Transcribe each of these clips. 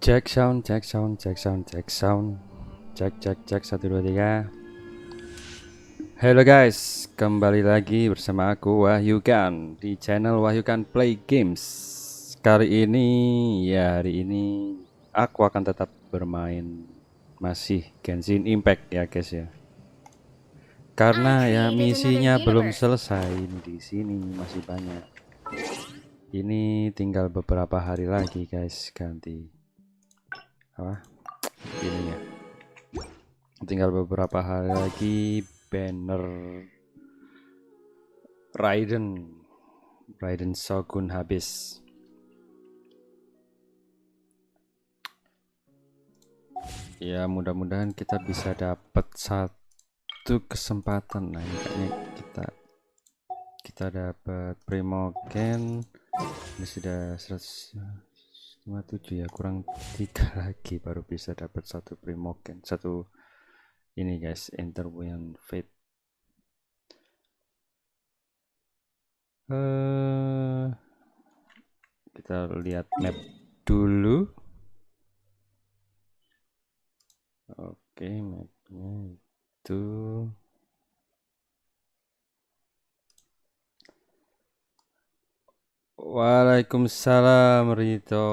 Cek sound, cek sound, cek sound, cek sound, cek 1 2 3. Halo guys, kembali lagi bersama aku Wahyukan di channel Wahyukan Play Games. Hari ini aku akan tetap bermain masih Genshin Impact ya guys ya. Karena ya misinya belum selesai di sini, masih banyak. Ini tinggal beberapa hari lagi guys, ganti ininya. Tinggal beberapa hari lagi banner Raiden Shogun habis. Ya mudah-mudahan kita bisa dapat satu kesempatan. Nah ini kayaknya kita dapat Primogen. Ini sudah 157 ya, kurang 3 lagi baru bisa dapat satu Primogen. Satu ini guys, Interwoyan Fate. Kita lihat map dulu. Oke, mapnya itu Waalaikumsalam Rito.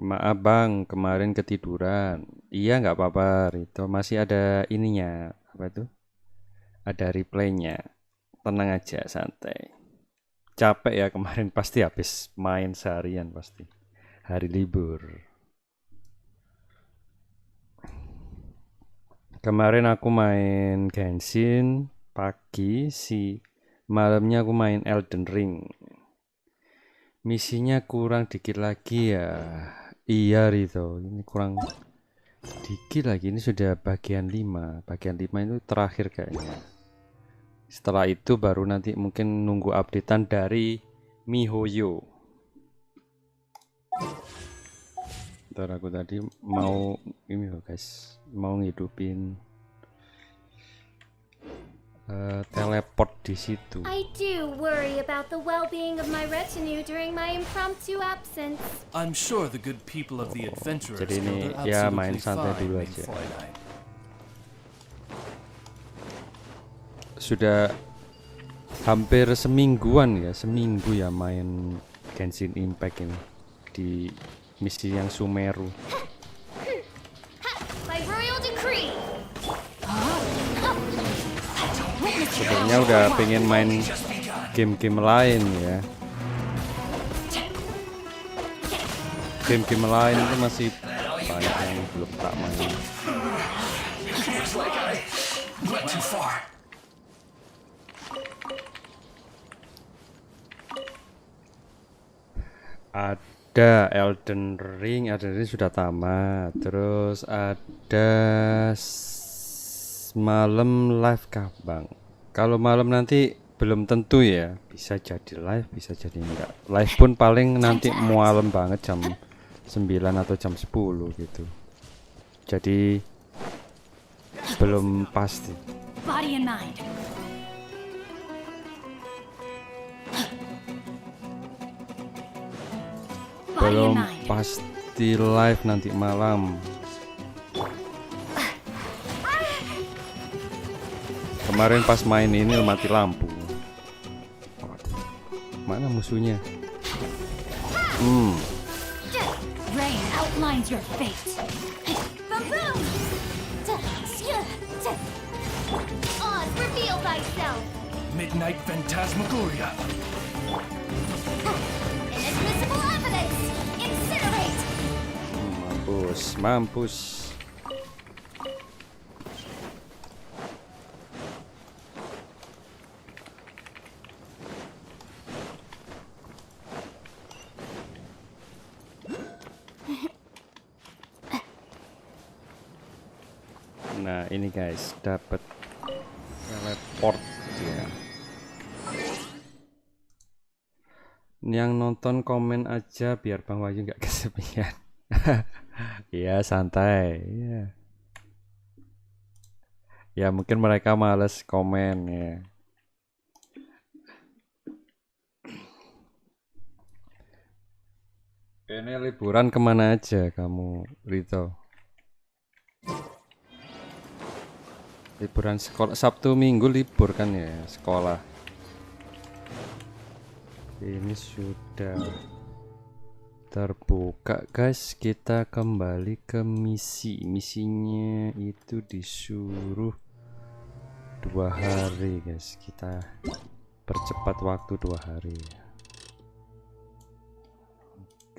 Maaf bang, kemarin ketiduran. Iya nggak apa-apa Rito, masih ada ininya, apa itu? Ada replaynya. Tenang aja, santai. Capek ya kemarin, pasti habis main seharian pasti. Hari libur. Kemarin aku main Genshin pagi, malamnya aku main Elden Ring. Misinya kurang dikit lagi ya. Iya Rito, ini kurang dikit lagi. Ini sudah bagian 5. Bagian 5 itu terakhir kayaknya. Setelah itu baru nanti mungkin nunggu updatean dari MiHoYo. Ntar aku tadi mau ini loh guys, mau ngidupin teleport di situ. I do worry about the well-being of my retinue during my impromptu absence. I'm sure the good people of the adventurers Jadi ini feel ya absolutely main santai fine, dulu mein aja. Fräulein. Sudah hampir seminggu ya main Genshin Impact ini di misi yang Sumeru. By royal decree. Sebenarnya udah pengen main game-game lain ya. Game-game lain itu masih banyak yang belum tak main. Ada Elden Ring sudah tamat. Terus ada malam live kah bang? Kalau malam nanti belum tentu ya, bisa jadi live, bisa jadi enggak. Live pun paling nanti malam banget jam 9 atau jam 10 gitu. Jadi belum pasti. Body and mind. Belum pasti live nanti malam. Kemarin pas main ini mati lampu. Mana musuhnya? Rain outlines your fate. Oz, reveal thyself. Midnight Phantasmagoria. Inadmissible evidence. Incinerate. Mampus. Nah ini guys, dapat teleport ya. Yang nonton komen aja biar Bang Wahyu nggak kesepian. Iya santai ya. Ya mungkin mereka males komen ya. Ini liburan kemana aja kamu, Rito? Liburan sekolah, Sabtu Minggu libur kan ya sekolah. Ini sudah terbuka guys, kita kembali ke misinya itu disuruh 2 hari guys, kita percepat waktu 2 hari.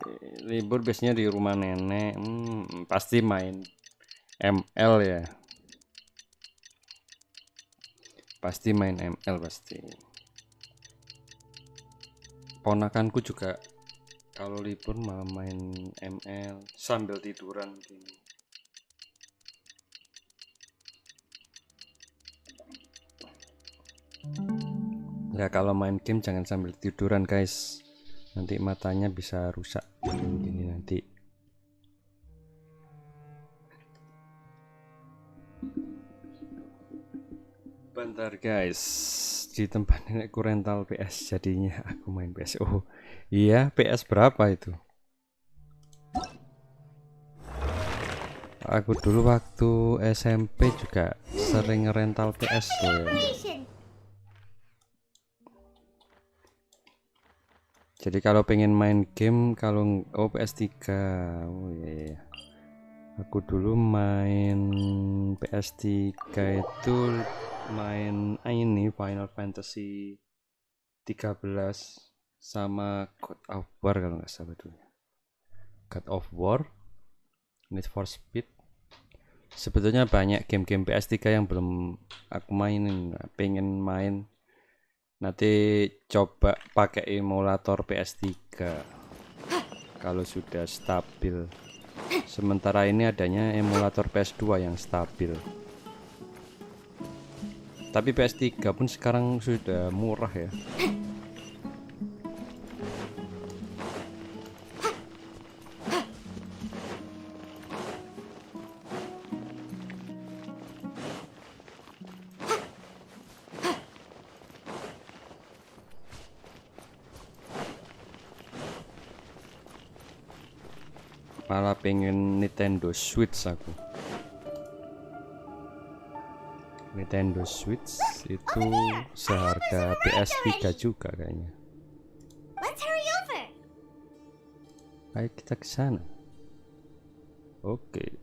Oke, libur biasanya di rumah nenek. Pasti main ML ya, pasti main ML pasti. Ponakanku juga kalau libur malah main ML sambil tiduran gini. Ya kalau main game jangan sambil tiduran guys, nanti matanya bisa rusak gini nanti. Bentar guys, di tempat nenekku rental PS, jadinya aku main PS. Oh iya, PS berapa itu? Aku dulu waktu SMP juga sering rental PS loh. Jadi kalau pengen main game, kalau PS3, oh iya, aku dulu main PS3 itu main ini Final Fantasy 13 sama God of War kalau nggak salah dulu. God of War, Need for Speed. Sebetulnya banyak game-game PS3 yang belum aku mainin, pengen main. Nanti coba pakai emulator PS3 kalau sudah stabil. Sementara ini adanya emulator PS2 yang stabil. Tapi PS3 pun sekarang sudah murah ya. Malah pengen Nintendo Switch aku. Nintendo Switch itu seharga PS3 juga kayaknya. Let's hurry over. Ayo kita ke sana. Oke.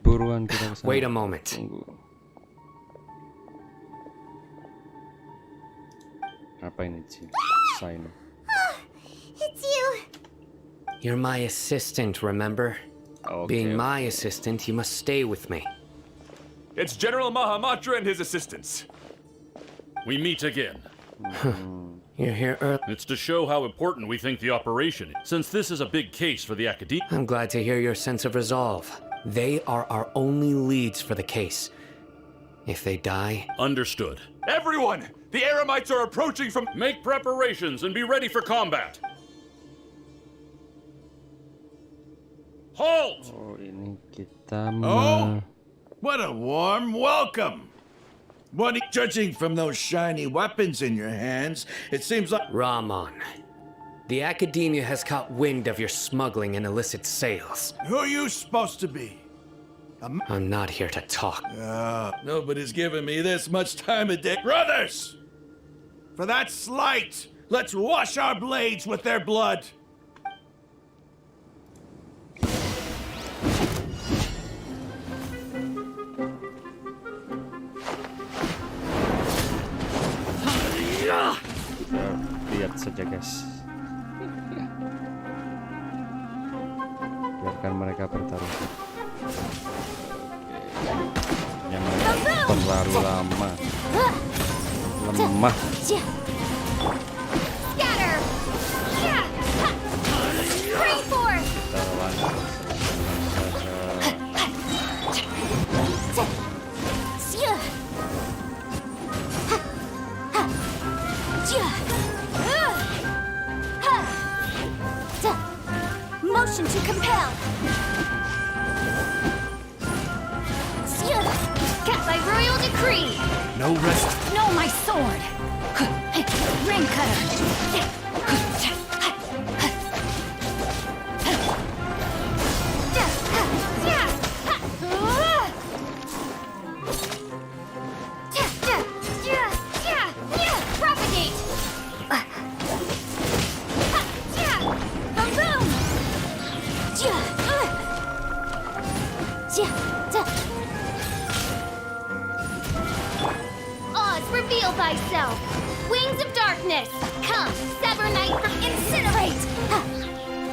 Buruan kita ke sana. Wait a moment. Tunggu. Apa ini Jin? Sign. It's you. You're my assistant, remember? Being my assistant, you must stay with me. It's General Mahamatra and his assistants. We meet again. You're here early. It's to show how important we think the operation is, since this is a big case for the academia. I'm glad to hear your sense of resolve. They are our only leads for the case. If they die... Understood. Everyone! The Eremites are approaching from... Make preparations and be ready for combat. Halt! Oh, ini kita Oh, what a warm welcome. What, judging from those shiny weapons in your hands, it seems like... Rahman, the academia has caught wind of your smuggling and illicit sales. Who are you supposed to be? I'm not here to talk. Nobody's given me this much time of day. Brothers! For that slight, let's wash our blades with their blood. lihat saja guys. Biarkan mereka bertarung. Yang mereka terlalu lama. Lemah. Scatter. Yeah. Spring forth. Motion to compel. Cut by royal decree. No rest. No my sword! Ring cutter! Propagate! Oz, reveal thyself! Wings of darkness! Come, sever night from incinerate!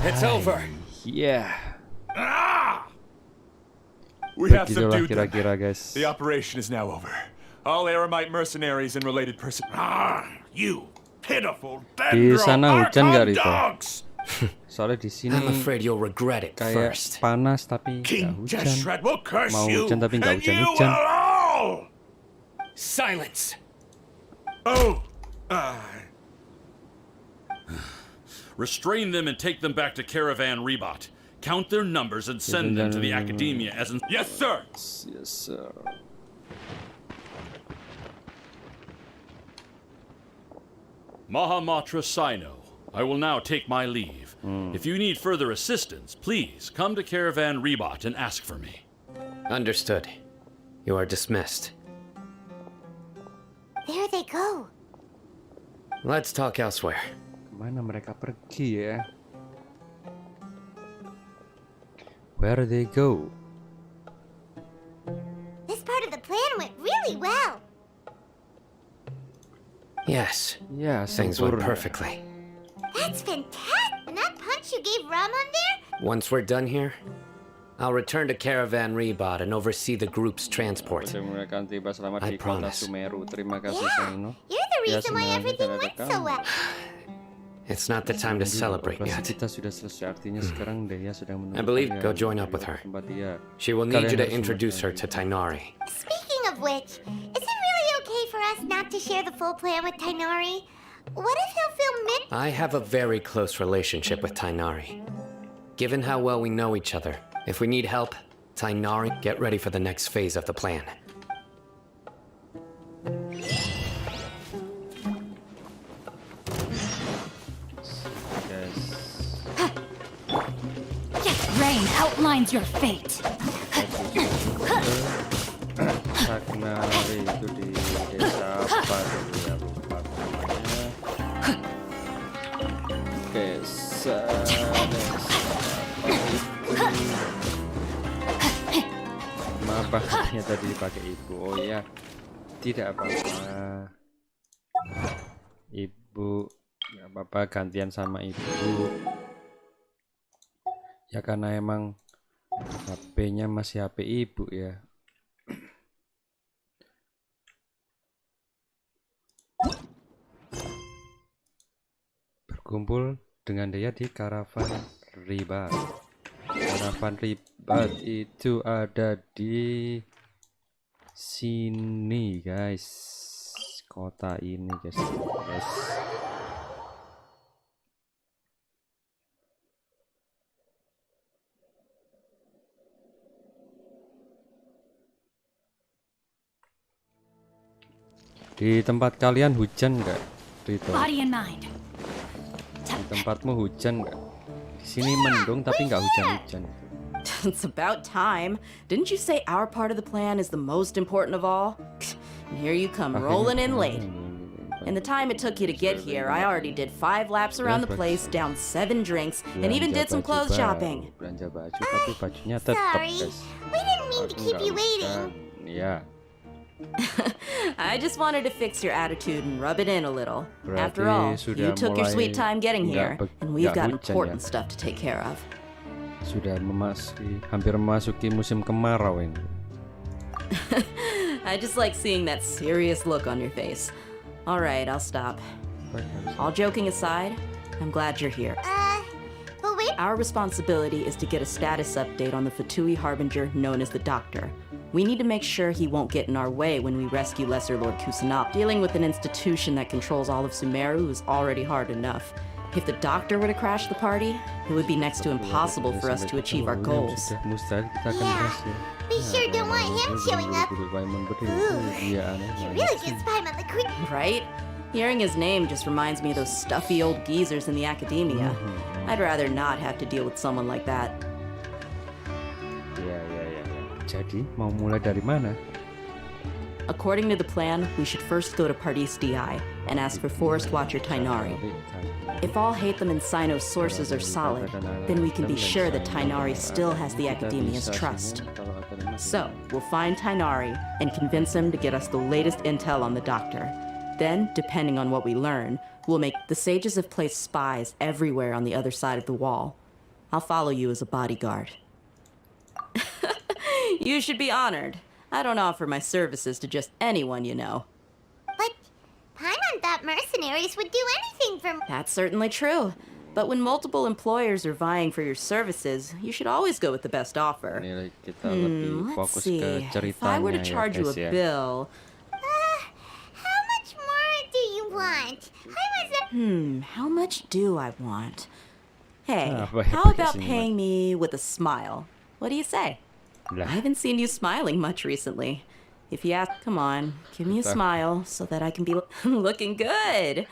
It's over. Yeah. We have Begitulah subdued them. kira-kira guys. The operation is now over. All Aramite mercenaries and related You pitiful Di sana hujan nggak, Rito? dogs! Soalnya di sini I'm afraid you'll regret it kayak first. panas tapi nggak King hujan. Jeshret will curse Mau you, hujan tapi nggak and you hujan-hujan. will all! Silence! Oh, Restrain them and take them back to Caravan Rebot. Count their numbers and send them to the Academia as an... Yes, sir! Yes, sir. Mahamatra Sino. I will now take my leave. If you need further assistance, please come to Caravan Rebot and ask for me. Understood. You are dismissed. There they go. Let's talk elsewhere. Kemana mereka pergi ya? Where they go? This part of the plan went really well. Yes, Ya, things went sempurna. perfectly. That's fantastic! And that punch you gave Ramon there? Once we're done here, I'll return to Caravan Rebot and oversee the group's transport. Sudah mulai akan tiba selamat I di kota promise. Sumeru. Terima kasih, Yeah, Saino. you're the Ya, reason why sebenarnya everything tidak ada went so kamu. well. It's not the time to celebrate Operasi yet. kita sudah selesai, artinya sekarang Deya sedang menunggu. I believe kalian go join di up with her. tempat dia. She will need you to Kalian harus introduce her mempercayai. to Tainari. Speaking of which, is it really okay for us not to share the full plan with Tainari? What if he'll feel I have a very close relationship with Tainari. Given how well we know each other, if we need help, Tainari, get ready for the next phase of the plan. Guys, Rain outlines your fate. Saknari itu di desa apa dulu ya, lupa namanya. Desa apa katanya tadi dipakai ibu. Oh ya, tidak apa-apa ibu, nggak apa-apa gantian sama ibu ya, karena emang HP-nya masih HP ibu ya. Berkumpul dengan dia di Caravan Rebot. Caravan Rebot itu ada di sini guys, kota ini guys. Di tempat kalian hujan nggak, Rito? Body and mind. Di tempatmu hujan nggak? Di sini mendung tapi nggak hujan-hujan. It's about time. Didn't you say our part of the plan is the most important of all? And here you come rolling in late. In the time it took you to get here, I already did 5 laps around the place, downed 7 drinks, and even did some clothes shopping. Belanja baju tapi bajunya tetap Sorry, guys. we didn't mean to Aku keep nggak you waiting. hujan. Ya, I just wanted to fix your attitude and rub it in a little. Berarti After all, sudah you took your sweet mulai time getting here, and we've got nggak hujan important ya? stuff to take care of. Sudah hampir memasuki musim kemarau ini. I just like seeing that serious look on your face. All right, I'll stop. All joking aside, I'm glad you're here. But wait, Our responsibility is to get a status update on the Fatui Harbinger known as the Doctor. We need to make sure he won't get in our way when we rescue Lesser Lord Kusanop. Dealing with an institution that controls all of Sumeru is already hard enough. If the doctor were to crash the party, it would be next to impossible for us to achieve our goals. Sudah mustahil kita akan Yeah. berhasil. We sure don't want him showing up. Ooh, Iya aneh he banget really sih. gets Paimon the creep. Right? Hearing his name just reminds me of those stuffy old geezers in the academia. I'd rather not have to deal with someone like that. Iya. Jadi mau mulai dari mana? According to the plan, we should first go to Pardis DI and ask for Forest Watcher Tainari. If all Hatham and Sino's sources are solid, then we can be sure that Tainari still has the Academia's trust. So, we'll find Tainari and convince him to get us the latest intel on the doctor. Then, depending on what we learn, we'll make the sages have placed spies everywhere on the other side of the wall. I'll follow you as a bodyguard. You should be honored. I don't offer my services to just anyone you know. But Paimon thought mercenaries would do anything for. That's certainly true. But when multiple employers are vying for your services, you should always go with the best offer. Ini kita lebih Let's fokus see. ke If I were to ceritanya ya charge you a guys ya. bill, How much more do you want? I was. how much do I want? Hey, Apa ya how pakai about senyuman? paying me with a smile? What do you say? Lah, I haven't seen you smiling much recently. If you ask, come on, give me a Kita- smile so that I can be looking good.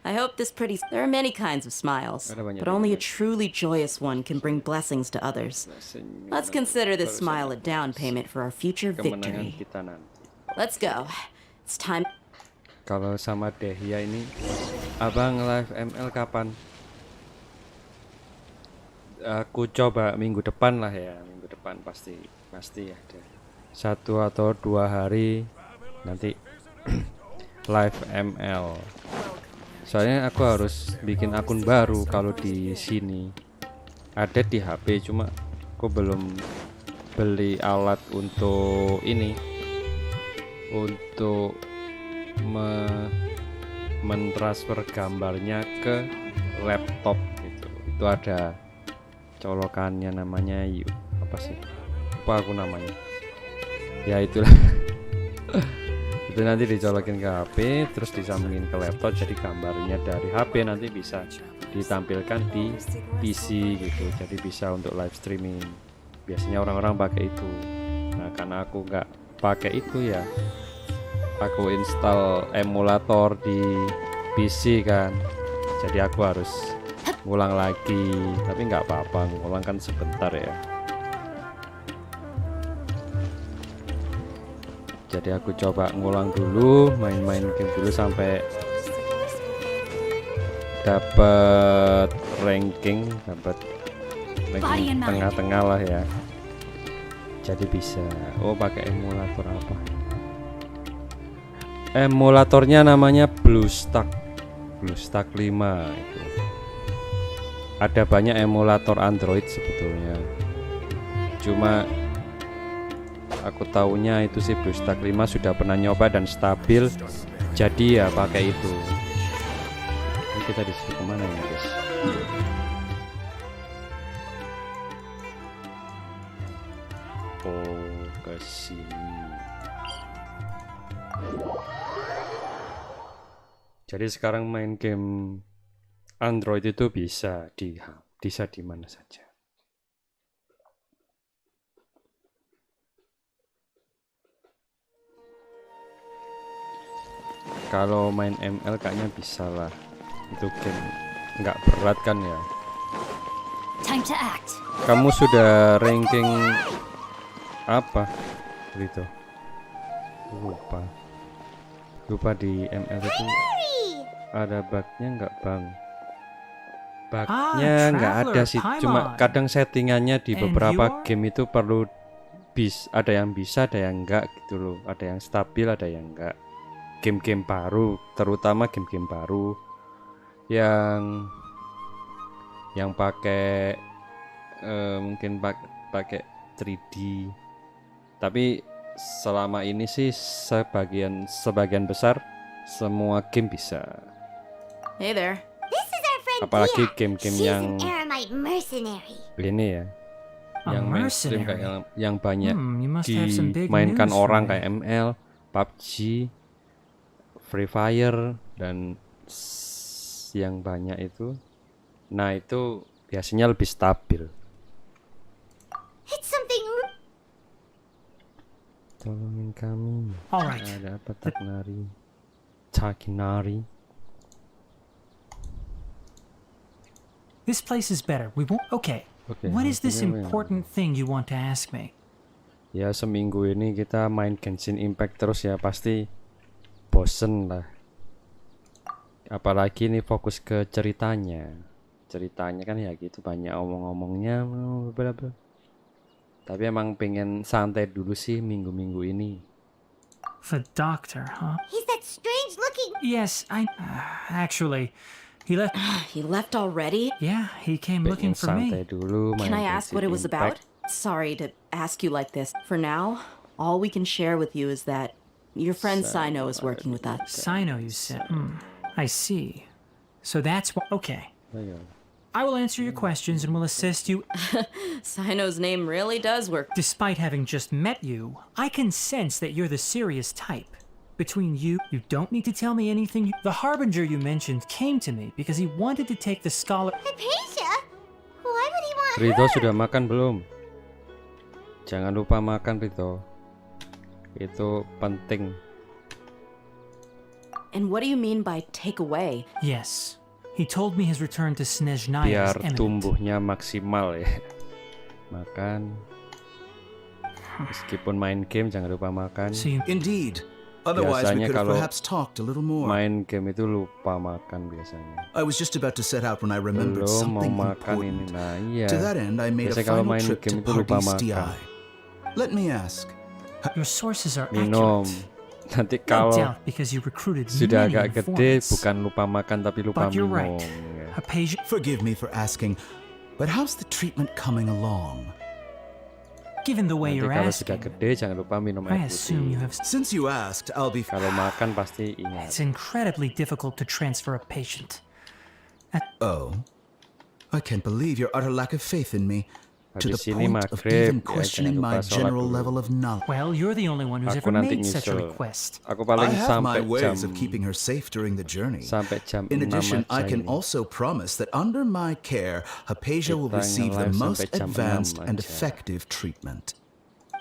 I hope this pretty. There are many kinds of smiles, Ada banyak but only a jenis. truly joyous one can bring blessings to others. senyuman Let's consider this terus smile a down payment for our future kemenangan victory. kita nanti. Let's go. It's time. Kalau sama Dehya ini, abang live ML kapan? Aku coba minggu depan lah ya, minggu depan pasti ada 1 atau 2 hari nanti live ML. Soalnya aku harus bikin akun baru kalau di sini. Ada di HP cuma aku belum beli alat untuk ini. Untuk mentransfer gambarnya ke laptop gitu. Itu ada colokannya namanya apa sih? Lupa aku namanya. Ya itulah. Itu nanti dicolokin ke HP terus disambungin ke laptop jadi gambarnya dari HP nanti bisa ditampilkan di PC gitu. Jadi bisa untuk live streaming. Biasanya orang-orang pakai itu. Nah, karena aku nggak pakai itu ya aku install emulator di PC kan, jadi aku harus ngulang lagi, tapi nggak apa-apa, ngulang kan sebentar ya. Jadi aku coba ngulang dulu, main-main game dulu sampai dapat ranking tengah-tengah lah ya. Jadi bisa, pakai emulator apa? Emulatornya namanya BlueStack 5 itu. Ada banyak emulator Android sebetulnya. Cuma aku taunya itu sih BlueStack 5 sudah pernah nyoba dan stabil. Jadi ya pakai itu. Ini kita disuruh kemana ya guys? Oh, ke sini. Jadi sekarang main game Android itu bisa di mana saja. Kalau main ML kayaknya bisa lah. Itu game nggak berat kan ya. Time to act. Kamu sudah ranking apa gitu? Lupa di ML itu ada bugnya nggak bang? Bugnya nggak ada sih, cuma kadang settingannya di beberapa game itu perlu ada yang bisa, ada yang enggak gitu loh, ada yang stabil, ada yang enggak. Game-game baru, terutama game-game baru yang pakai mungkin pakai 3D. Tapi selama ini sih sebagian besar semua game bisa. Hey there. This is our friend Apalagi Dia. game-game She's yang an Aramite mercenary. ini ya, yang mainstream mercenary. kayak yang banyak You must have some big dimainkan news for orang me. kayak ML, PUBG, Free Fire dan yang banyak itu Nah, itu biasanya lebih stabil. It's something. Tolongin kami. Alright. Ada apa Takinari? Takinari. This place is better. We won't. Okay. Oke, What is this artinya memang. important thing you want to ask me? Ya seminggu ini kita main Genshin Impact terus ya, pasti bosen lah. Apalagi ini fokus ke ceritanya. Ceritanya kan ya gitu, banyak omong-omongnya. Blablabla. Tapi emang pengen santai dulu sih minggu-minggu ini. The doctor, huh? He's that strange looking. Yes, I. Actually, he left. He left already? Yeah, he came looking Pengen for me. santai dulu main Can I ask what it was Genshin Impact. about? Sorry to ask you like this. For now, all we can share with you is that your friend Sino is working with us. Sino, you said. I see. So that's what. Okay. Ayo. I will answer your questions and will assist you. Sino's name really does work. Despite having just met you, I can sense that you're the serious type. Between you don't need to tell me anything. The harbinger you mentioned came to me because he wanted to take the scholar. Hypatia? Why would he want Rito her? sudah makan belum? Jangan lupa makan Rito. Itu penting. And what do you mean by take away? Yes. He told me his return to Snezhnaya is Biar imminent. tumbuhnya maksimal ya. Makan. Meskipun main game jangan lupa makan. So you Indeed. Otherwise, we Biasanya could have kalau perhaps talked a little more. main game itu lupa makan biasanya. I was just about to set out when I remembered Belum mau something makan ini. important. Nah iya. To that end, I made a Biasanya kalau final main trip game to itu lupa Pardis makan. DI. Let me ask, your sources are Minum. accurate. Nanti No kalau doubt because you recruited sudah many agak gede, informants. bukan lupa makan tapi lupa But you're minum. right. Ya. Hypatia. forgive me for asking, but how's the treatment coming along? Given the way Nanti you're kalau sudah asking, gede jangan lupa minum I air assume you putih. have. Since you asked, I'll be... Kalau makan pasti ingat. It's incredibly difficult to transfer a patient. Oh, I can't believe your utter lack of faith in me, to the Habis ini point of maghrib, even ya, questioning jangan my lupa sholat general dulu. level of knowledge. Well, you're the only one who's Aku ever nanti made such a nyusul. request. Aku I paling have my sampai ways jam of keeping her safe during the journey. sampai jam In 6 addition, I aja can ini. also promise that under my care, Hypatia will Kita receive the nge-live most sampai jam 6 advanced and aja. effective treatment.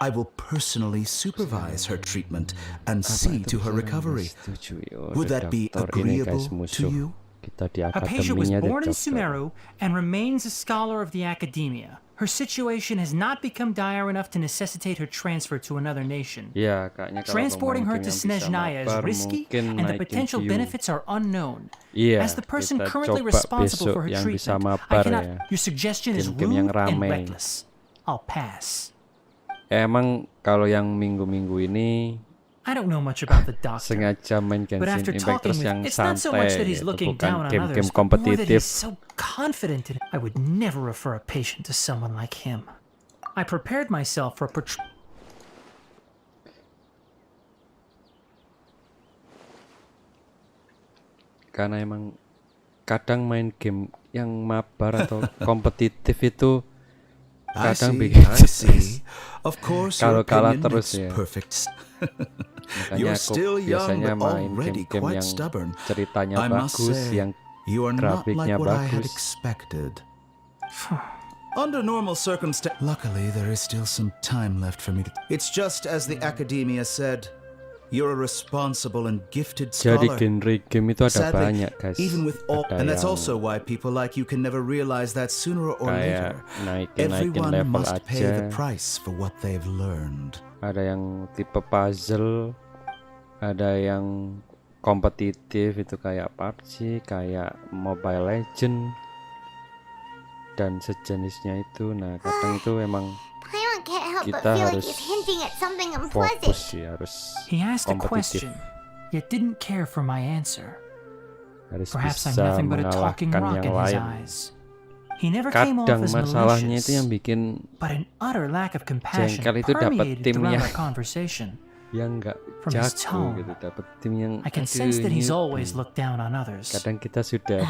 I will personally supervise her treatment and Apa see itu to her bisa recovery. disetujui? Would Ada that be dokter ini, agreeable guys, to musuh. you? Kita di Hypatia was akademinya ada born in dokter. Sumeru and remains a scholar of the academia. Her situation has not become dire enough to necessitate her transfer to another nation. Iya, kayaknya kalau Transporting her pemain to game yang bisa Snezhnaya is mabar, risky, mungkin and the naikin potential view. benefits are unknown. Iya, As the person kita currently coba responsible besok for her yang bisa treatment, I mabar cannot. ya. Your suggestion is Game-game yang rude and rame. reckless. I'll pass. Emang kalau yang minggu-minggu ini I don't know much about the doctor. sengaja main But after Genshin Impact talking terus with, yang it's not so much santai that he's gitu, looking bukan down on game-game others, but more that kompetitif. he's so confident in it. I would never refer a patient to someone like him. I prepared myself for Karena emang kadang main game yang mabar atau kompetitif itu I kadang see, bikin I see. Of course, your Kalau kalah opinion terus makes ya. perfect. Makanya You're aku still young, biasanya but main already game-game quite yang stubborn. ceritanya I must bagus, say, yang you are not like grafiknya what I had bagus. expected. Under normal circumstances, luckily there is still some time left for me to... It's just as the academia said. You're a responsible and gifted Jadi scholar. genre game itu ada Sadly, banyak guys. even with all, Ada and that's yang also why people like you can never realize that sooner or kayak later, naikin everyone level must pay aja. the price for what they've learned. Ada yang tipe puzzle, ada yang kompetitif itu kayak PUBG, kayak Mobile Legend dan sejenisnya itu. Nah, kadang itu emang Paimon can't help but kita feel like harus he's hinting at something fokus unpleasant. sih, harus He asked a kompetitif, question, yet didn't care for my answer. harus Perhaps I'm bisa nothing but a talking mengalahkan rock yang in his lain. eyes. He never came off Kadang as masalahnya itu yang malicious, bikin but an utter lack of compassion jengkel itu dapat permeated tim throughout yang our conversation. yang nggak From his jago tone, gitu, dapat tim yang I can aduh, sense that he's ini always looked down on others. kadang kita sudah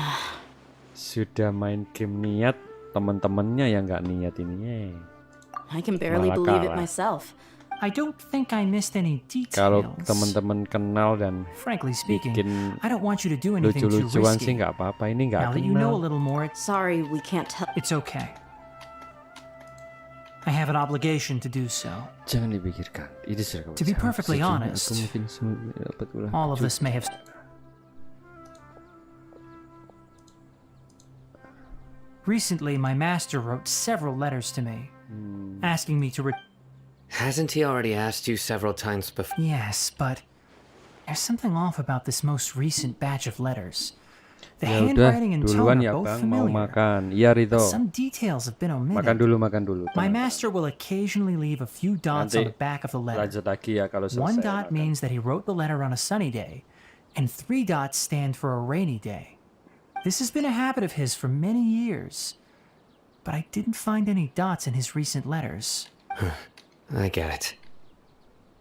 main game niat, teman-temannya yang nggak niat ini I can barely Malah believe it kalah. myself. I don't think I missed any Kalau details. teman-teman kenal dan Frankly speaking, bikin I don't want you to do anything too lucu-lucuan sih risky. nggak apa-apa. Ini nggak Now that you know a kenal. little more, Sorry, we can't tell. it's okay. I have an obligation to do so. Jangan dipikirkan. Ini To be perfectly honest, all of this may have... Recently, my master wrote several letters to me, asking me to Hasn't he already asked you several times before? Yes, but there's something off about this most recent batch of letters. The Ya udah, handwriting and duluan tone ya are both bang, mau familiar. makan. Iya Rito. Some details have been omitted. Makan dulu. My tenang. master will occasionally leave a few dots Nanti on the back of the letter. lanjut lagi ya kalau selesai. One dot makan. means that he wrote the letter on a sunny day, and 3 dots stand for a rainy day. This has been a habit of his for many years, but I didn't find any dots in his recent letters. I get it.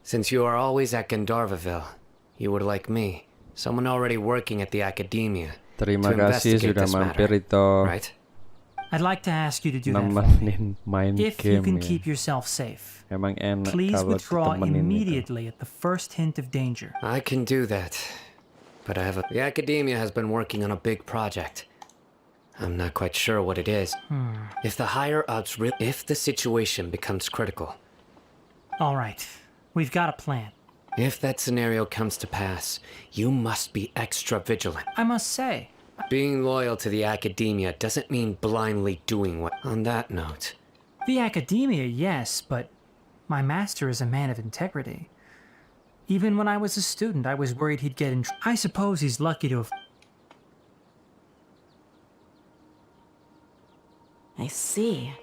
Since you are always at Gandharvaville, you would like me, someone already working at the academia, Terima to kasih investigate sudah this mampir matter, Rito. right? I'd like to ask you to do that for me. Nemenin main If you game can ya. keep yourself safe. Emang enak Please kalau withdraw ditemenin itu. immediately at the first hint of danger. I can do that, but the academia has been working on a big project. I'm not quite sure what it is. If the higher ups, if the situation becomes critical, All right, we've got a plan. if that scenario comes to pass, you must be extra vigilant. I must say, Being loyal to the academia doesn't mean blindly doing what. On that note, the academia, yes, but my master is a man of integrity. Even when I was a student, I was worried he'd get in. I suppose he's lucky to have. I see.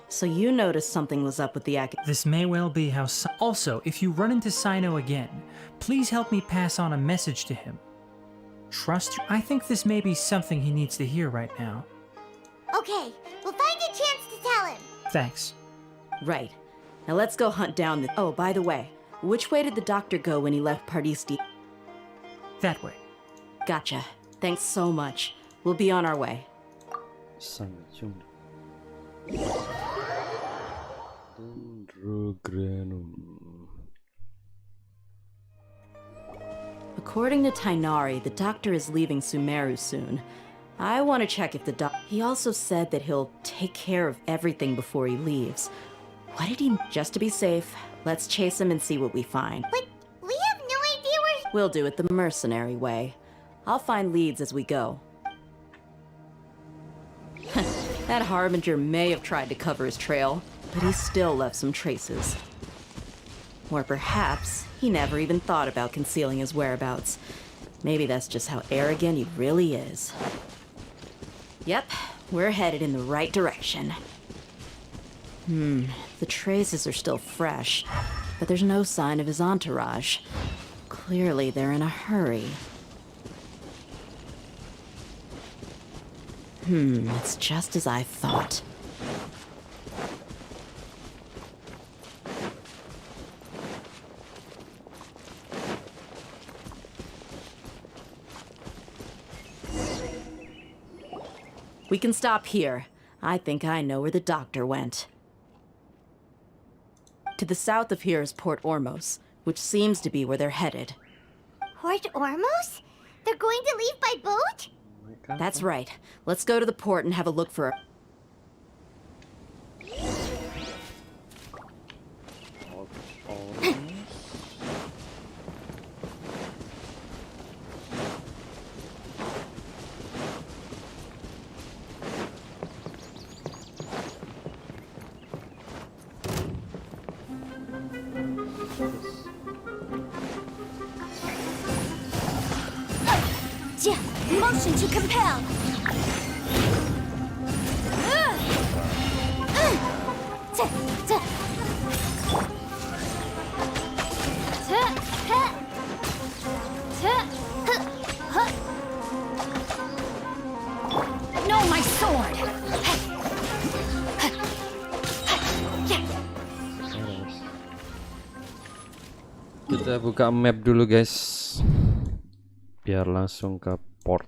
So you noticed something was up with the This may well be how. Also, if you run into Sino again, please help me pass on a message to him. Trust you. I think this may be something he needs to hear right now. Okay, we'll find a chance to tell him. Thanks. Right. Now let's go hunt down the... Oh, by the way, which way did the doctor go when he left Pardisti? That way. Gotcha. Thanks so much. We'll be on our way. Sampai jumpa. Dendrogranum. According to Tainari, the doctor is leaving Sumeru soon. I want to check if the He also said that he'll take care of everything before he leaves. What did he... Just to be safe, let's chase him and see what we find. But we have no idea where... We'll do it the mercenary way. I'll find leads as we go. That Harbinger may have tried to cover his trail, but he still left some traces. Or perhaps he never even thought about concealing his whereabouts. Maybe that's just how arrogant he really is. Yep, we're headed in the right direction. The traces are still fresh, but there's no sign of his entourage. Clearly they're in a hurry. It's just as I thought. We can stop here. I think I know where the doctor went. To the south of here is Port Ormos, which seems to be where they're headed. Port Ormos? They're going to leave by boat? That's right. Let's go to the port and have a look for... Motion to compel. No, my sword. Kita buka map dulu guys, biar langsung ke Port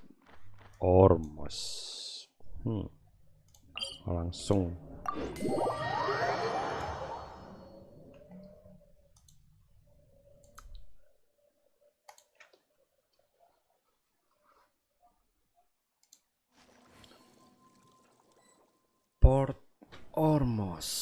Ormos. Langsung. Ormos.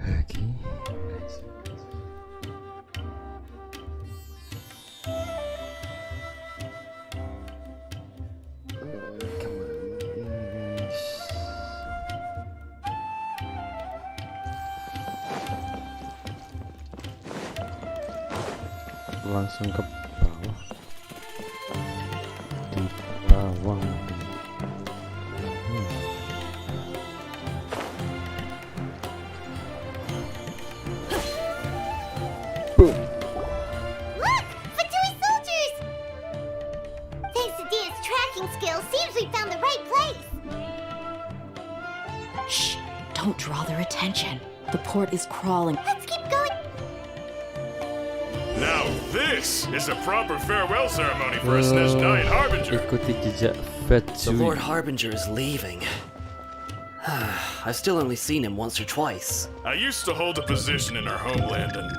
Lagi. Langsung ke bawah. Di bawah. Boom. Look! Fatui soldiers! Thanks to Dia's tracking skills, seems we found the right place. Shh! Don't draw their attention. The port is crawling. Let's keep going. Now this is a proper farewell ceremony for a SNES 9 Harbinger. Ikuti jejak The Fetsui. Lord Harbinger is leaving. I've still only seen him once or twice. I used to hold a position in our homeland and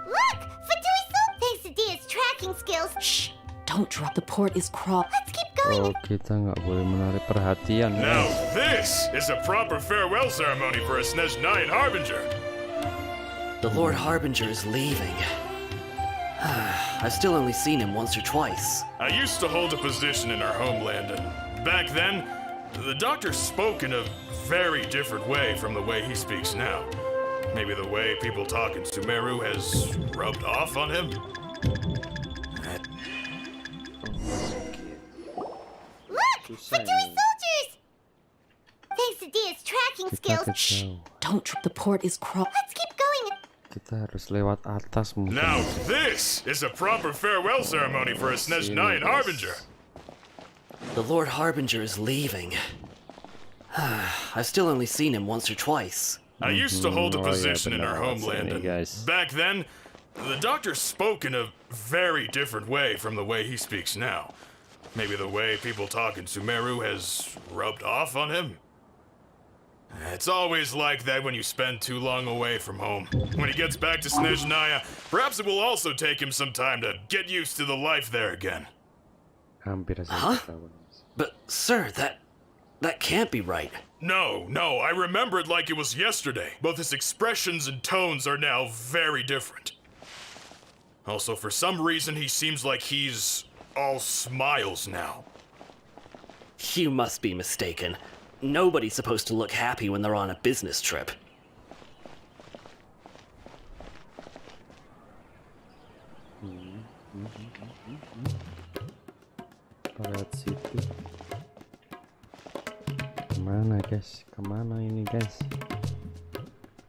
Look! Fatui soldiers! Thanks to Dia's tracking skills. Shh! Don't drop. The port is crawling. Let's keep going. Oh, kita nggak boleh menarik perhatian. now guys. this is a proper farewell ceremony for a SNES 9 Harbinger. The Lord Harbinger is leaving. I've still only seen him once or twice. I used to hold a position in our homeland and back then, the doctor spoke in a very different way from the way he speaks now. Maybe the way people talk in Sumeru has rubbed off on him? Look! Fatui soldiers! Thanks to Dia's tracking Kita skills. kejauh. Don't drop. The port is crawling. Let's keep going. Kita harus lewat atas mungkin. Now this is a proper farewell ceremony for a SNES 9 Harbinger. The Lord Harbinger is leaving. I've still only seen him once or twice. I used to hold a Oh, yeah, position in our benar. homeland Sini, and guys. back then, the doctor spoke in a very different way from the way he speaks now. Maybe the way people talk in Sumeru has rubbed off on him? It's always like that when you spend too long away from home. When he gets back to Snezhnaya, perhaps it will also take him some time to get used to the life there again. Hampir saja Huh? ketahuan. But, sir, that can't be right. No, I remember it like it was yesterday. Both his expressions and tones are now very different. Also, for some reason, he seems like he's all smiles now. You must be mistaken. Nobody's supposed to look happy when they're on a business trip. Lewat situ. Kemana guys? Kemana ini guys?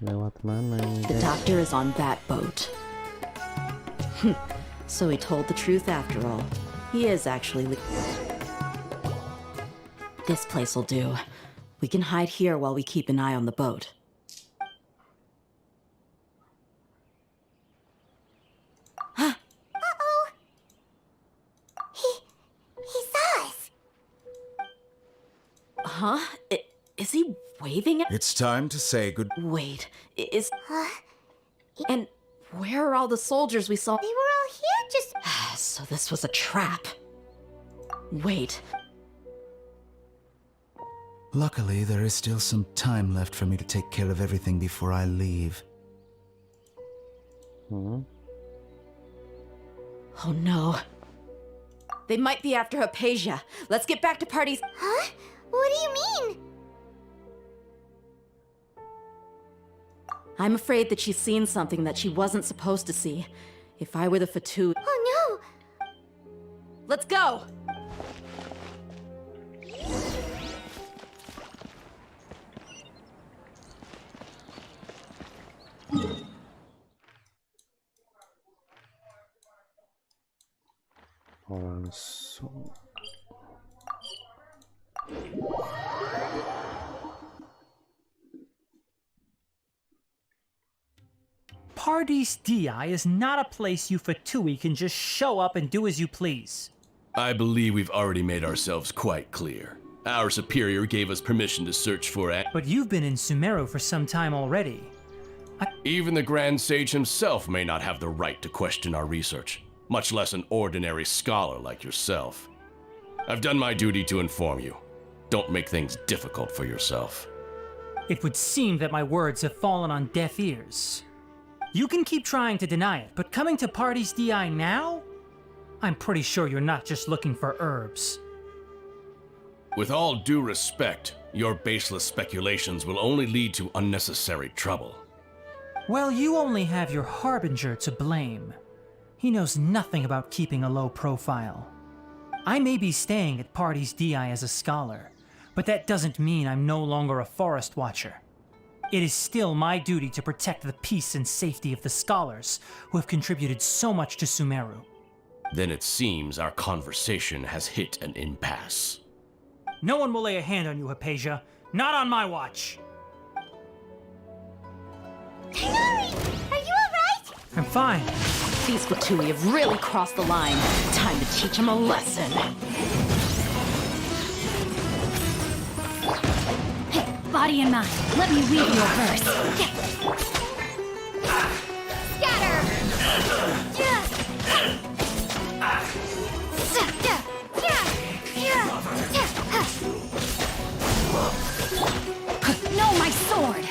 Lewat mana ini The guys? doctor is on that boat. So he told the truth after all. He is actually. This place will do. We can hide here while we keep an eye on the boat. Uh-oh. He saw us. Huh? Is he waving at? It's time to say good. Wait, is. And where are all the soldiers we saw? They were all here just... So this was a trap. Wait, Luckily, there is still some time left for me to take care of everything before I leave. oh no. They might be after Hypatia. Let's get back to parties. Huh? What do you mean? I'm afraid that she's seen something that she wasn't supposed to see. If I were the Fatu. Oh no! Let's go! Langsung. Paradis Di is not a place you Fatui can just show up and do as you please. I believe we've already made ourselves quite clear. Our superior gave us permission to search for But you've been in Sumeru for some time already. Even the Grand Sage himself may not have the right to question our research, much less an ordinary scholar like yourself. I've done my duty to inform you. Don't make things difficult for yourself. It would seem that my words have fallen on deaf ears. You can keep trying to deny it, but coming to Party's DI now? I'm pretty sure you're not just looking for herbs. With all due respect, your baseless speculations will only lead to unnecessary trouble. Well, you only have your Harbinger to blame. He knows nothing about keeping a low profile. I may be staying at Party's DI as a scholar, but that doesn't mean I'm no longer a forest watcher. It is still my duty to protect the peace and safety of the scholars who have contributed so much to Sumeru. Then it seems our conversation has hit an impasse. No one will lay a hand on you, Hypatia. Not on my watch. Hinari! Are you alright? I'm fine. These Fatui have really crossed the line. Time to teach them a lesson. Hey, body and mind, let me weave you a verse. Scatter! Know my sword!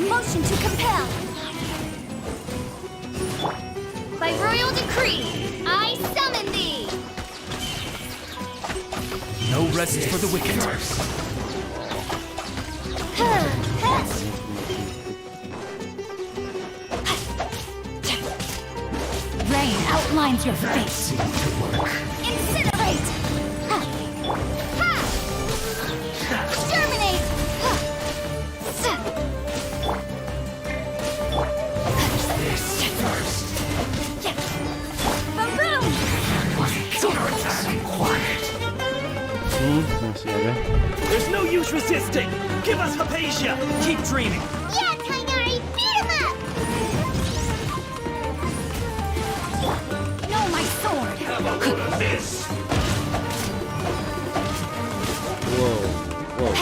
Motion to compel! By royal decree, I summon thee! No rest for the wicked. Rain outlines your fate. Incinerate! Exterminate! Masih ada. There's no use resisting! Give us Hypatia! Keep dreaming. Yeah, Tainari, beat him up! Know my sword! Wow, wow.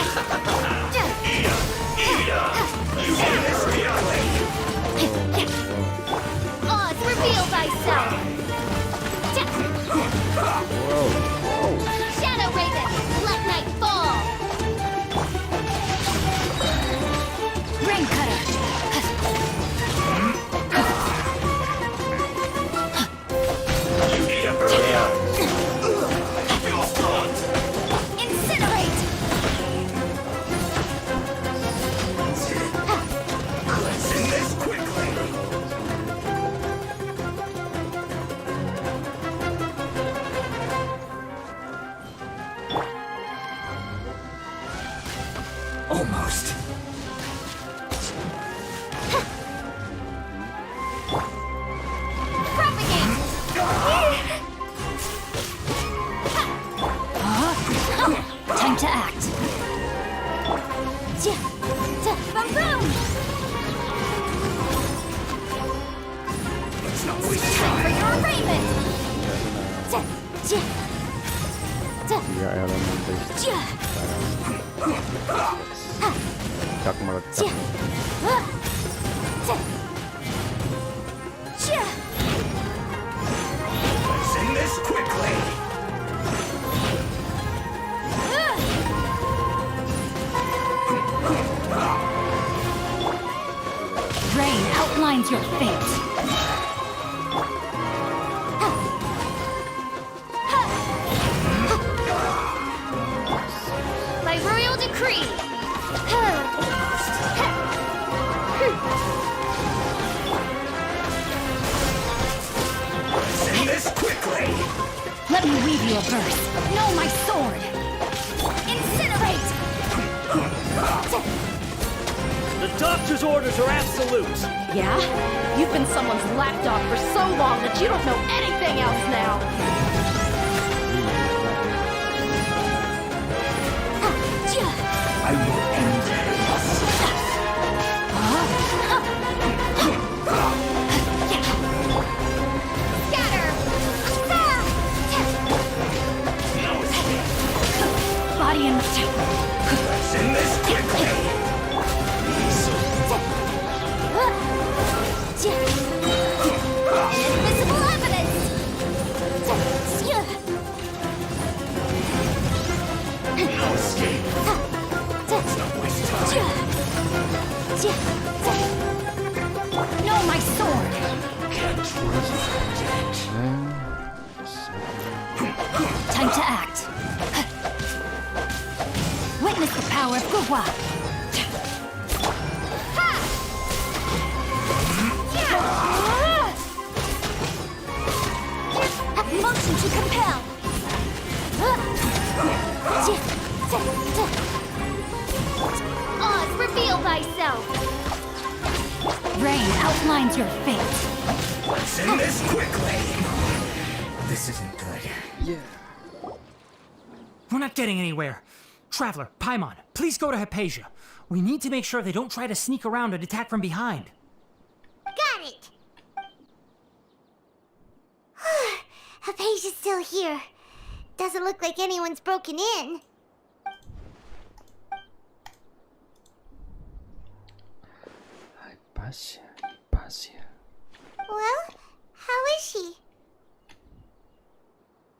Oz, reveal thyself! Shadow Raven, let night fall! Rain Cutter! Incinerate! Cleansing this quickly! Almost. Propagate! Time to act. Boom, boom! Let's not waste Time for time. your arraignment! Tiga elemen listrik tak meledak. Cleansing this quickly! Rain outlines your fate. By royal decree. Cleansing this quickly! Let me weave you a verse. Know my sword. Incinerate. The doctor's orders are absolute! Yeah? You've been someone's lapdog for so long that you don't know anything else now. I will end this. Scatter. No, my sword! Time to act. Witness the power of Gugwa. Motion to compel. Oz, reveal thyself. Rain outlines your fate. Let's end this quickly. This isn't good. We're not getting anywhere. Traveler, Paimon, please go to Hypatia. We need to make sure they don't try to sneak around and attack from behind. Got it. Hypatia's still here. Doesn't look like anyone's broken in. Hypatia. Well, how is she?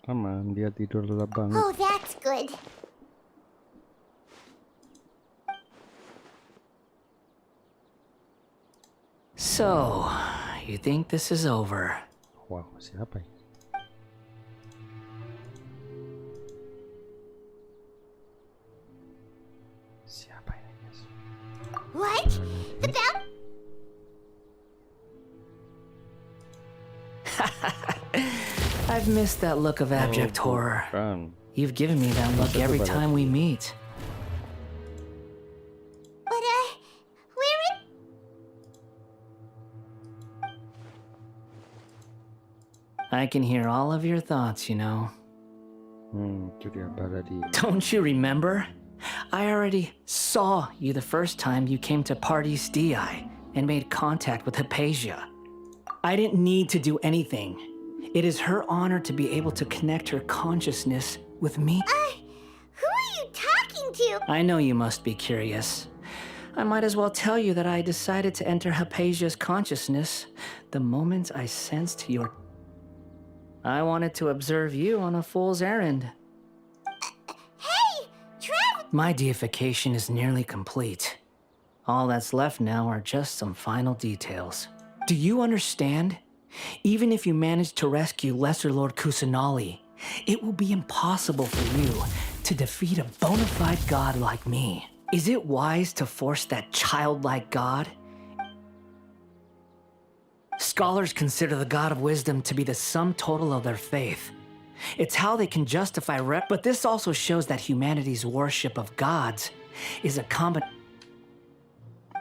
Aman, dia tidur lelap banget. Oh, that's good. So, you think this is over? Wow, siapa ya? Siapa ini, guys? What? The bell? I've missed that look of abject horror. Kan. You've given me that look every time we meet. But, where in... I can hear all of your thoughts, you know. Itu dia pada di. Don't you remember? I already saw you the first time you came to Party's DI and made contact with Hypatia. I didn't need to do anything. It is her honor to be able to connect her consciousness with me. Who are you talking to? I know you must be curious. I might as well tell you that I decided to enter Hypatia's consciousness the moment I sensed your... I wanted to observe you on a fool's errand. Hey, Trav! My deification is nearly complete. All that's left now are just some final details. Do you understand? Even if you manage to rescue Lesser Lord Kusanali, it will be impossible for you to defeat a bona fide god like me. Is it wise to force that childlike god? Scholars consider the god of wisdom to be the sum total of their faith. It's how they can justify but this also shows that humanity's worship of gods is a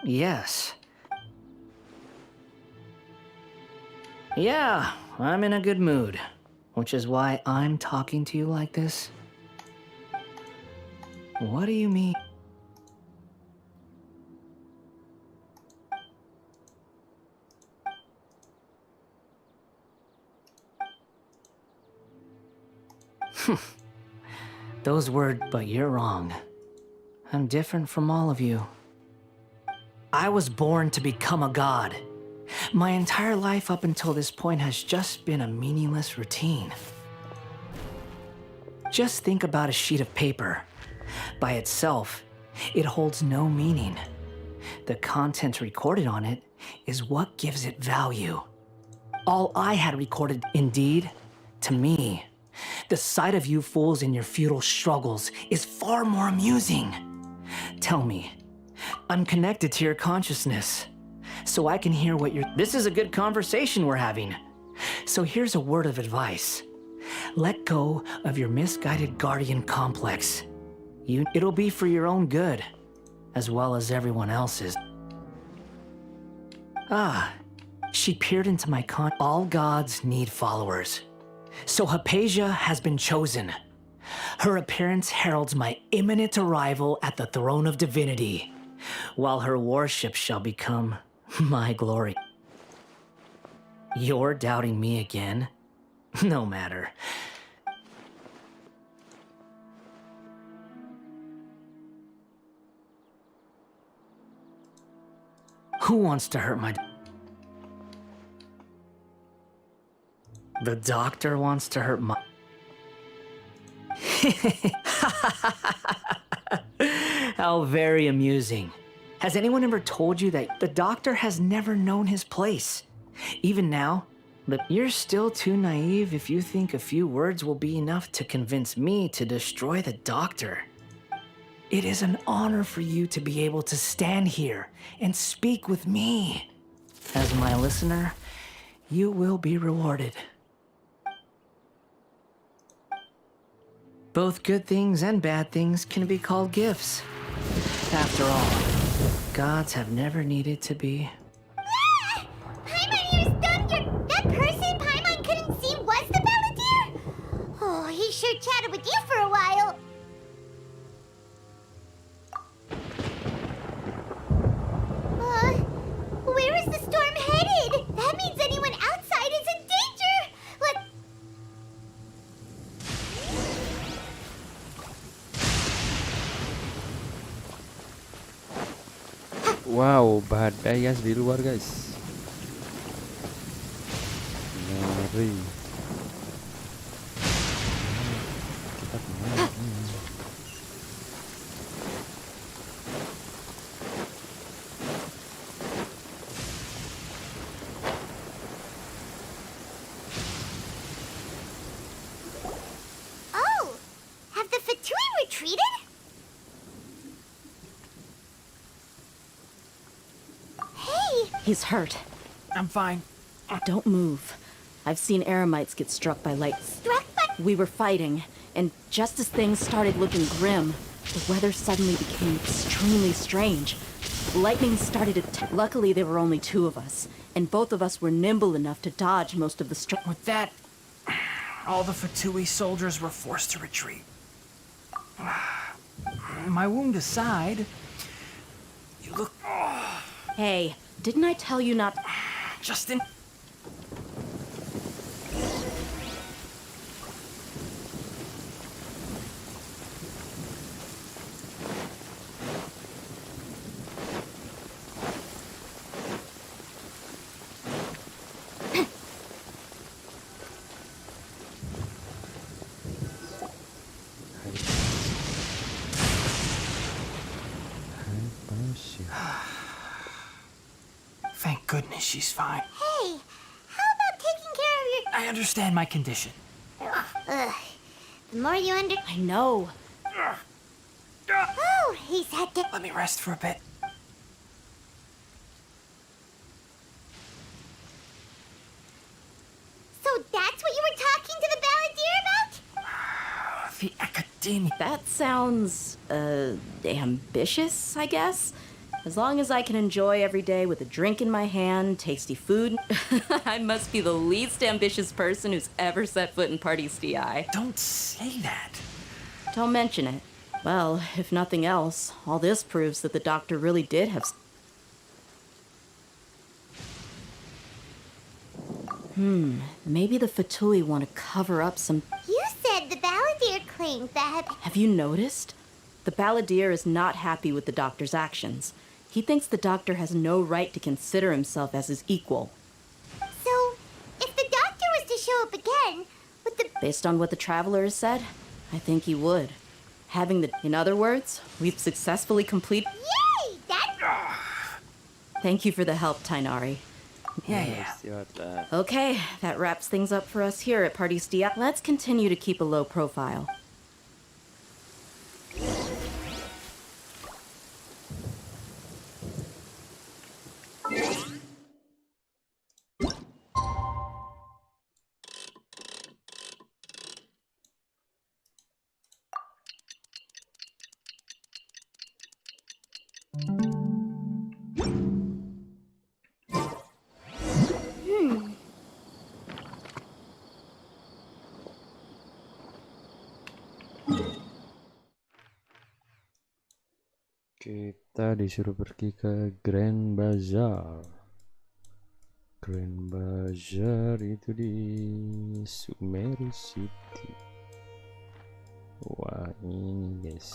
Yes. Yeah, I'm in a good mood, which is why I'm talking to you like this. What do you mean? Those words, but you're wrong. I'm different from all of you. I was born to become a god. My entire life up until this point has just been a meaningless routine. Just think about a sheet of paper. By itself, it holds no meaning. The content recorded on it is what gives it value. All I had recorded, indeed, to me, the sight of you fools in your futile struggles is far more amusing. Tell me, I'm connected to your consciousness, so I can hear what you're... This is a good conversation we're having. So here's a word of advice. Let go of your misguided guardian complex. It'll be for your own good, as well as everyone else's. Ah, she peered into my All gods need followers. So Hypatia has been chosen. Her appearance heralds my imminent arrival at the throne of divinity, while her worship shall become my glory. You're doubting me again? No matter. Who wants to hurt my... The doctor wants to hurt my... How very amusing. Has anyone ever told you that the doctor has never known his place? Even now, but you're still too naive if you think a few words will be enough to convince me to destroy the doctor. It is an honor for you to be able to stand here and speak with me. As my listener, you will be rewarded. Both good things and bad things can be called gifts. After all, gods have never needed to be. Ah! Paimon, he was done here. That person Paimon couldn't see was the Balladeer? Oh, he sure chatted with you for a while. Where is the storm headed? That means anyone outside is in danger. Wow, badai guys di luar guys. Ngeri. Kita kemana? Oh, have the Fatui retreated? Hey, He's hurt. I'm fine. Don't move. I've seen eremites get struck by light. struck by... We were fighting, and just as things started looking grim, the weather suddenly became extremely strange. Lightning started to... Luckily, there were only two of us, and both of us were nimble enough to dodge most of the With that, all the Fatui soldiers were forced to retreat. My wound aside, you look Hey, didn't I tell you not... Justin. Thank goodness she's fine. Hey, how about taking care of your... I understand my condition. Ugh. The more you under... I know. Oh, he's had to... Let me rest for a bit. So that's what you were talking to the Balladeer about? The academia. That sounds, ambitious, I guess. As long as I can enjoy every day with a drink in my hand, tasty food, I must be the least ambitious person who's ever set foot in Party's DI. Don't say that. Don't mention it. Well, if nothing else, all this proves that the doctor really did have... Maybe the Fatui want to cover up some... You said the Balladeer claimed that... Have you noticed? The Balladeer is not happy with the doctor's actions. He thinks the doctor has no right to consider himself as his equal. So, if the doctor was to show up again, would the... Based on what the traveler has said, I think he would. Having the... In other words, we've successfully completed... Yay! That's... Thank you for the help, Tainari. Yeah. Okay, that wraps things up for us here at Party's DI. Let's continue to keep a low profile. Kita disuruh pergi ke Grand Bazaar. Grand Bazaar itu di Sumeru City. Wah, ini guys.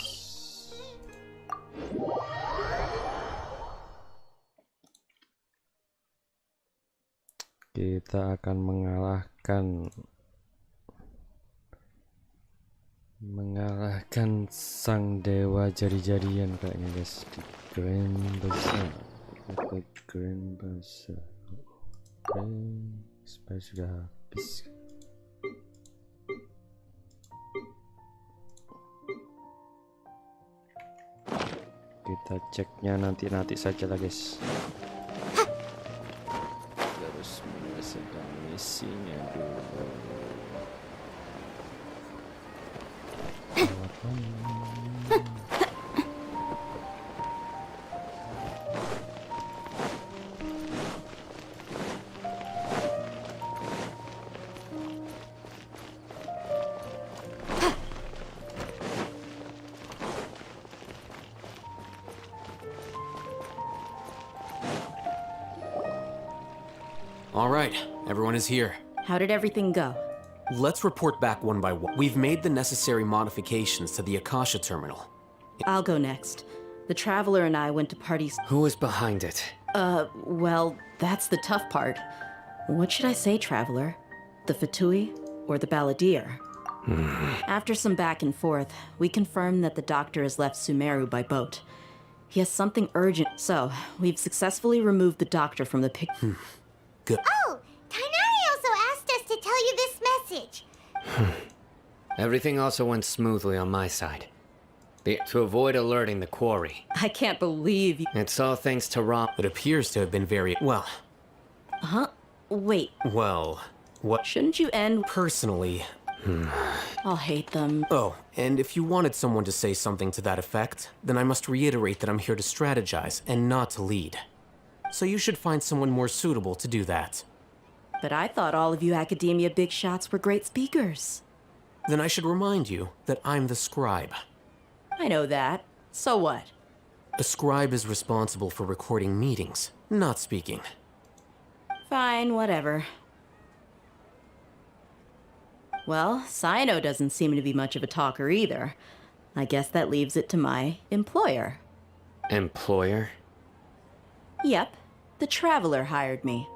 Kita akan mengalahkan sang dewa jadi-jadian kayaknya guys. Grand Bazaar. Kita ke Grand Bazaar. Oke, space sudah habis. Kita ceknya nanti saja lah guys. Terus menyelesaikan misinya dulu. All right, everyone is here. How did everything go? Let's report back one by one. We've made the necessary modifications to the Akasha terminal. I'll go next. The Traveler and I went to parties. Who is behind it? Well, that's the tough part. What should I say, Traveler? The Fatui or the Balladeer? After some back and forth, we confirmed that the doctor has left Sumeru by boat. He has something urgent, so we've successfully removed the doctor from the picture. Good. Oh, Tainari also asked us to tell you this message. Everything also went smoothly on my side. To avoid alerting the quarry. I can't believe you. It's all thanks to Rob. It appears to have been very well. Huh? Wait, Well, what shouldn't you end? personally? I'll hate them. Oh, and if you wanted someone to say something to that effect, then I must reiterate that I'm here to strategize and not to lead. So you should find someone more suitable to do that. But I thought all of you academia big shots were great speakers. Then I should remind you that I'm the scribe. I know that. So what? A scribe is responsible for recording meetings, not speaking. Fine, whatever. Well, Sino doesn't seem to be much of a talker either. I guess that leaves it to my employer. Employer? Yep, the Traveler hired me.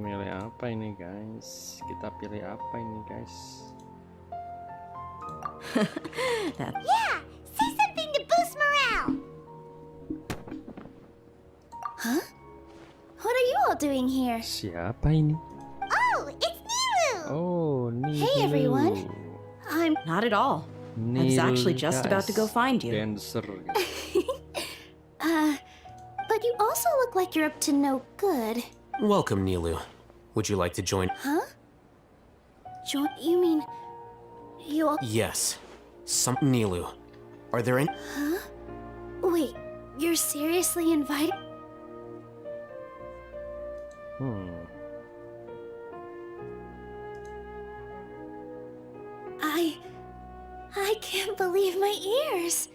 Milih apa ini guys? Kita pilih apa ini guys? Yeah, say something to boost morale. Huh? What are you all doing here? Siapa ini? Oh, it's Nilu! Oh, Nilu. Hey, everyone. I'm... Not at all. I was actually just about to go find you. Dancer. But you also look like you're up to no good. Welcome, Nilu. Would you like to join? Huh? You mean... You all... Yes. Nilu. Are there any... Huh? Wait, you're seriously invited? I can't believe my ears.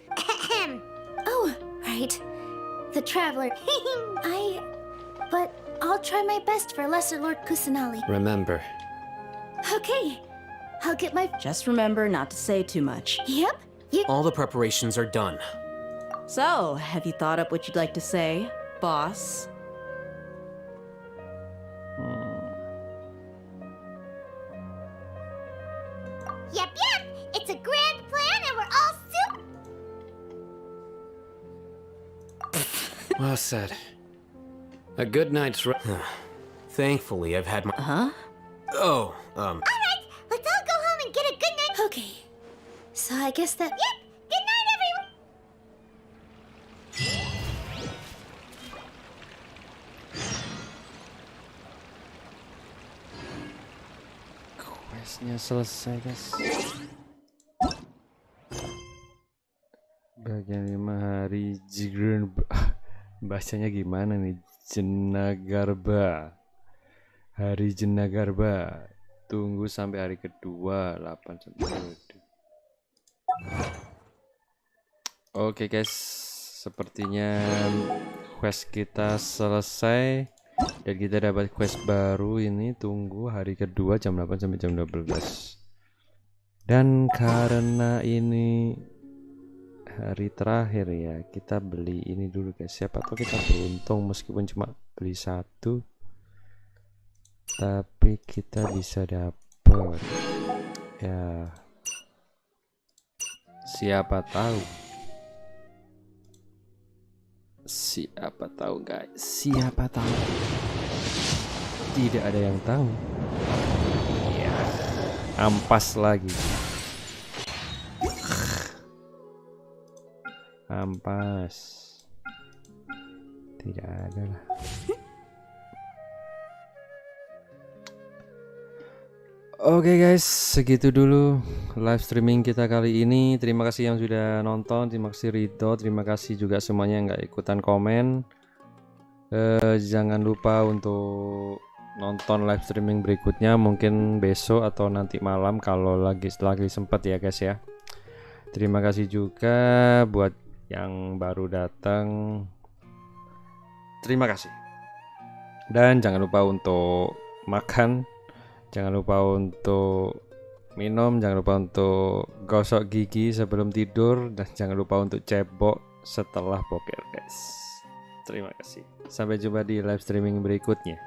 Oh, right. The Traveler. But I'll try my best for Lesser Lord Kusanali. Remember. Okay. I'll get my... Just remember not to say too much. Yep. You... All the preparations are done. So, have you thought up what you'd like to say, boss? Yep. It's a grand plan and we're all Well said. A good night's rest. Thankfully, I've had my... Huh? Oh, Alright, let's all go home and get a good night. Okay. So I guess that... Yep. Good night, everyone. Questnya selesai guys. Bagian 5 hari Jigren. Bahasanya gimana nih? Jenagarba. Hari Jenagarba. Tunggu sampai hari kedua 8 sampai 2. Oke guys, sepertinya quest kita selesai dan kita dapat quest baru ini. Tunggu hari kedua jam 8 sampai jam 12. Dan karena ini hari terakhir ya, kita beli ini dulu guys. Siapa tahu kita beruntung meskipun cuma beli satu, tapi kita bisa dapet ya. Siapa tahu guys, siapa tahu, tidak ada yang tahu ya. Ampas lagi, ampas, tidak ada lah. Oke guys, segitu dulu live streaming kita kali ini. Terima kasih yang sudah nonton, terima kasih Rido, terima kasih juga semuanya yang nggak ikutan komen. Jangan lupa untuk nonton live streaming berikutnya, mungkin besok atau nanti malam kalau lagi sempat ya guys ya. Terima kasih juga buat yang baru datang. Terima kasih. Dan jangan lupa untuk makan. Jangan lupa untuk minum, jangan lupa untuk gosok gigi sebelum tidur, dan jangan lupa untuk cebok setelah poker guys. Terima kasih. Sampai jumpa di live streaming berikutnya.